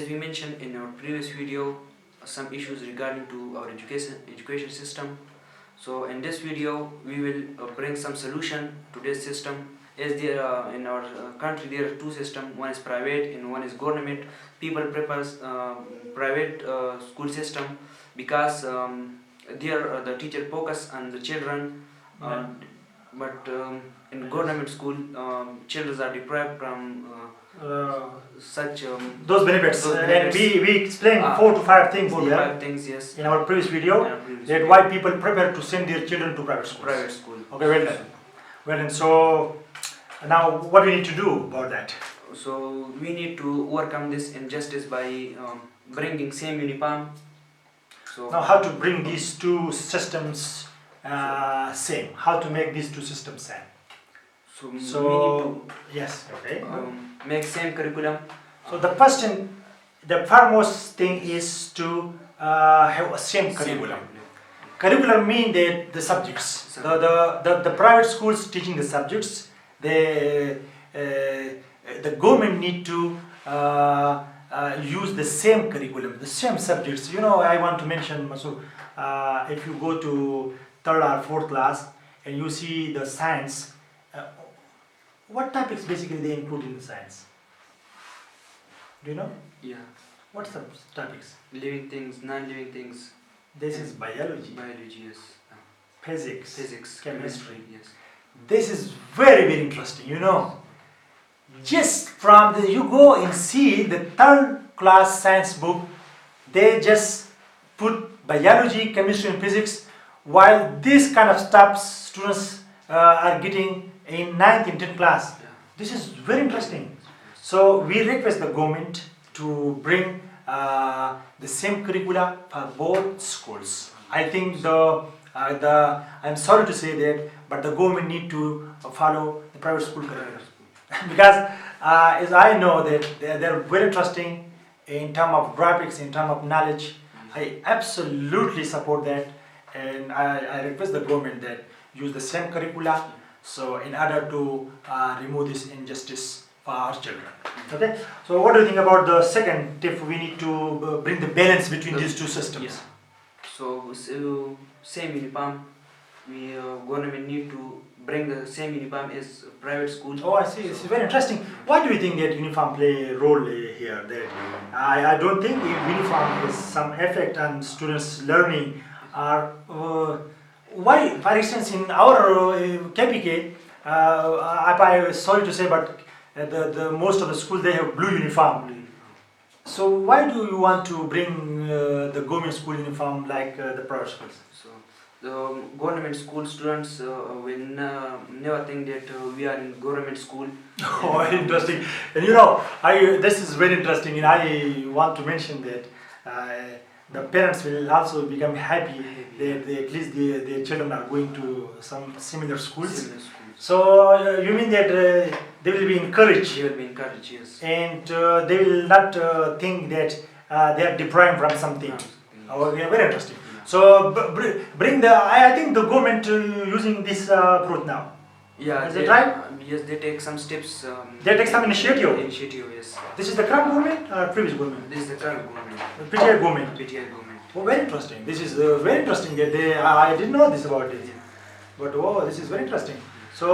we mentioned in our previous video, some issues regarding to our education system. So in this video, we will bring some solution to this system. As there in our country, there are two systems. One is private and one is government. People prefer private school system because there the teacher focus on the children. But in government school, children are deprived from such those benefits. Those And benefits. we explained 4 to 5 things Four to here five things, yes. in our previous video, previous that video. why people prefer to send their children to private schools. Private school. Okay, well done. Well done. So now what we need to do about that? So we need to overcome this injustice by bringing same uniform. So Now how to bring these two systems same? How to make these two systems same? so we So yes, okay. need to make same curriculum. So the first and the foremost thing is to have a same curriculum. Curriculum mean that the subjects. The private schools teaching the subjects, the government need to use the same curriculum, the same subjects. You know, I want to mention, Masood, if you go to 3rd or 4th class and you see the science, what topics basically they include in the science? Do you know? Yeah, What's the topics? living things, non-living things. This is biology, Biology, yes. physics, Physics, chemistry. yes. This is very, very interesting, you know. Just from the, you go and see the 3rd class science book, they just put biology, chemistry and physics, while this kind of stuff students are getting in 9th and 10th class. Yeah. This is very interesting. So we request the government to bring the same curricula for both schools. I think I'm sorry to say that, but the government need to follow the private school curriculum because as I know that they're very interesting in terms of graphics, in terms of knowledge. I absolutely support that, and I request the government that use the same curricula. So in order to remove this injustice for our children. Okay. So what do you think about the second tip? We need to bring the balance between these two systems. Yeah. So same uniform. We government need to bring the same uniform as private school. Oh, I see. It's very interesting. Why do you think that uniform play a role here? That I don't think uniform has some effect on students' learning. Or why, for instance, in our KPK, I'm sorry to say, but the most of the schools they have blue uniform. So why do you want to bring the government school uniform like the private schools? So the government school students will never think that we are in government school. Oh, very interesting. And you know, this is very interesting, and I want to mention that the parents will also become happy that at least their children are going to some similar schools. Similar schools. So you mean that they will be encouraged, They will be encouraged, yes. and they will not think that they are deprived from something. Oh, yeah, very interesting. So bring the. I think the government using this approach now. Yeah, Is it right? Yes, they take some steps. They take some initiative. Initiative, yes. This is the current government or previous government? This is the current government. The PTI government. PTI government. Oh, very interesting. This is very interesting that they. I didn't know this about it. But oh, this is very interesting. So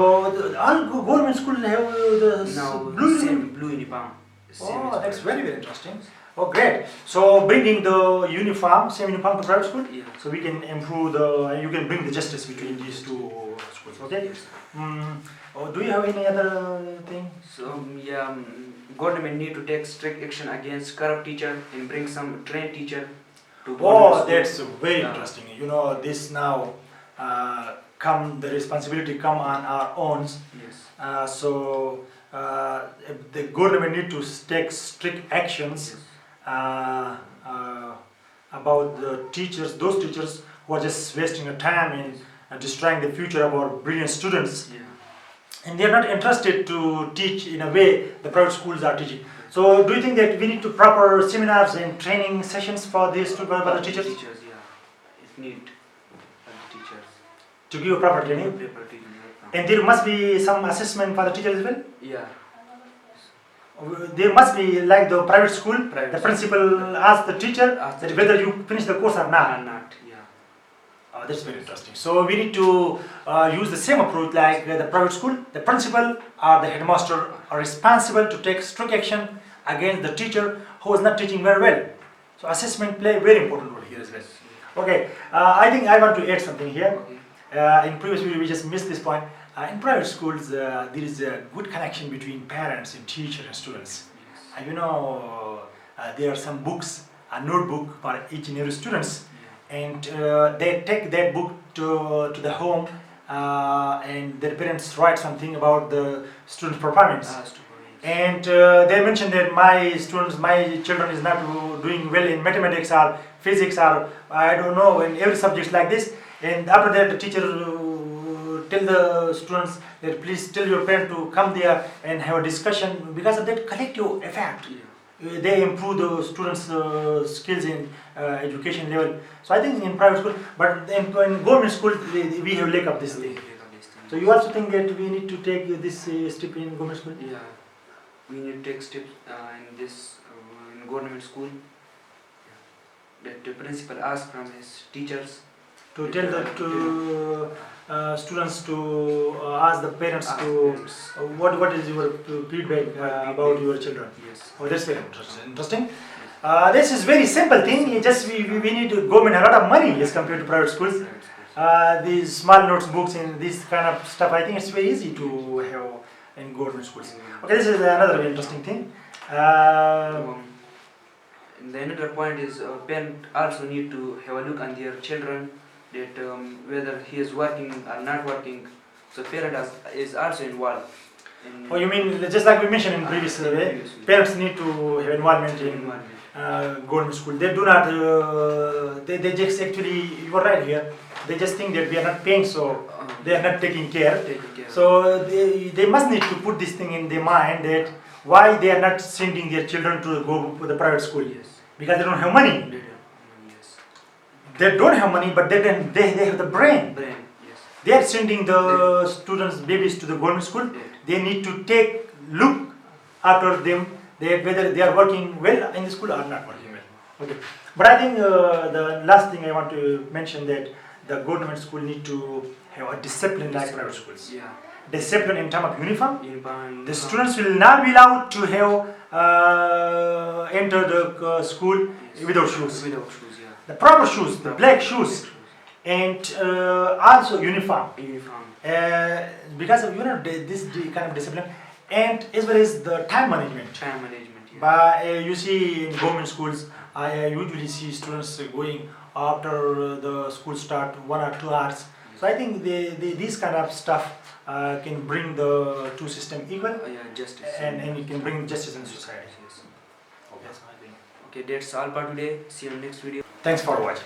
all government schools have the Now blue same uniform. blue uniform. Same Oh, as that's private. very, very interesting. Oh, great. So bringing the uniform, same uniform to private school, Yeah. so we can improve the, you can bring the justice between these two schools. Okay. Yes. Oh, do you have any other thing? So yeah, government need to take strict action against corrupt teacher and bring some trained teacher to government Oh, school. that's very Yeah. interesting. You know, this now the responsibility come on our own. Yes. So the government need to take strict actions about the teachers, those teachers who are just wasting their time and destroying the future of our brilliant students. Yeah. And they are not interested to teach in a way the private schools are teaching. So do you think that we need to proper seminars and training sessions for these for the teachers? Teachers, yeah. It need for the teachers. To give a proper training? Paper training, yeah. And there must be some assessment for the teachers as well? Yeah. There must be like the private school. Private The school. principal asks the teacher Ask the that whether you finish the course or not. Not, yeah. That's very interesting. So we need to use the same approach like the private school. The principal or the headmaster are responsible to take strict action against the teacher who is not teaching very well. So assessment play a very important role here as well. Okay, I think I want to add something here. Okay. In previous video we just missed this point. In private schools there is a good connection between parents and teacher and students. Yes. There are some books, a notebook for each and every students. Yeah. And they take that book to the home and their parents write something about the student's performance. And they mentioned that my children is not doing well in mathematics or physics or I don't know in every subject like this. And after that the teacher tell the students that please tell your parent to come there and have a discussion because of that collective effect. Yeah. They improve the students' skills in education level. So I think in private school, but in government school we have lack of this thing. So you also think that we need to take this step in government school? Yeah, we need to take steps in this in government school. That the principal asks from his teachers To tell the students to ask the parents Ask to parents. what is your feedback about your children. Yes. Oh, that's very interesting. This is very simple thing. It just we need to government a lot of money as compared to private schools. These small notebooks and this kind of stuff. I think it's very easy to have in government schools. Okay, this is another very interesting thing. And the another point is parents also need to have a look on their children that whether he is working or not working. So parent is also involved. Oh, you mean just like we mentioned in previous way, parents need to have involvement in government school. They do not. They just actually. You are right here. They just think that we are not paying, so they are not taking care. So they must need to put this thing in their mind that why they are not sending their children to go to the private school. Yes. Because they don't have money. Yes. They don't have money, but they have the brain. Brain. Yes. They are sending the students, babies to the government school. Yeah. They need to look after them, whether they are working well in the school or not working well. Okay. But I think the last thing I want to mention that the government school need to have a discipline like private schools. Yeah. Discipline in terms of uniform. Uniform. The students will not be allowed to have enter the school without shoes. Without shoes, yeah. The proper shoes, the black shoes, and also uniform. Uniform. Because of this kind of discipline, and as well as the time management. Time management. Yeah. But you see in government schools, I usually see students going after the school start 1 or 2 hours. So I think these kind of stuff can bring the two system equal, Yeah, justice. and it can bring justice in society. Yes. Okay, so I think. Okay, that's all for today. See you in next video. Thanks for watching.